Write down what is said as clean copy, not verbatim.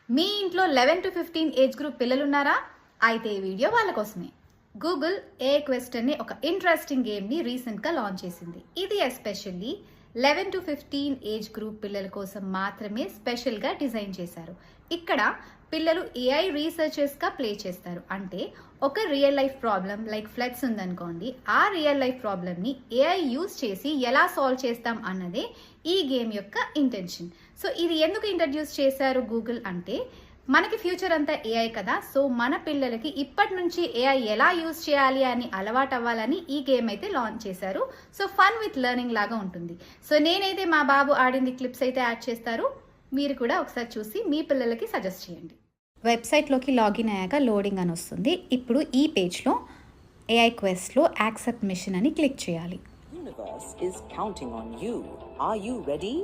మీ ఇంట్లో 11 to 15 age group పిల్లలున్నారా? అయితే ఈ వీడియో వాళ్ళ కోసమే. గూగుల్ AI క్వెస్ట్ అనే ఒక ఇంట్రెస్టింగ్ గేమ్ని రీసెంట్గా లాంచ్ చేసింది. ఇది ఎస్పెషల్లీ 11 to 15 ఏజ్ గ్రూప్ పిల్లల కోసం మాత్రమే స్పెషల్గా డిజైన్ చేశారు. ఇక్కడ పిల్లలు AI రీసెర్చర్స్గా ప్లే చేస్తారు. అంటే ఒక real life problem like floods ఉందనుకోండి, ఆ రియల్ లైఫ్ ప్రాబ్లమ్ని AI యూజ్ చేసి ఎలా సాల్వ్ చేస్తాం అన్నదే ఈ గేమ్ యొక్క ఇంటెన్షన్. సో ఇది ఎందుకు ఇంట్రడ్యూస్ చేశారు గూగుల్ అంటే, మనకి ఫ్యూచర్ అంతా AI కదా, సో మన పిల్లలకి ఇప్పటి నుంచి AI ఎలా యూజ్ చేయాలి అని అలవాటు అవ్వాలని ఈ గేమ్ అయితే లాంచ్ చేశారు. సో ఫన్ విత్ లెర్నింగ్ లాగా ఉంటుంది. సో నేనైతే మా బాబు ఆడింది క్లిప్స్ అయితే యాడ్ చేస్తారు. మీరు కూడా ఒకసారి చూసి మీ పిల్లలకి సజెస్ట్ చేయండి. వెబ్సైట్లోకి లాగిన్ అయ్యాక లోడింగ్ అని వస్తుంది. ఇప్పుడు ఈ పేజ్లో AI క్వెస్ట్లో యాక్సెప్ట్ మిషన్ అని క్లిక్ చేయాలి. Universe is counting on you. Are you ready?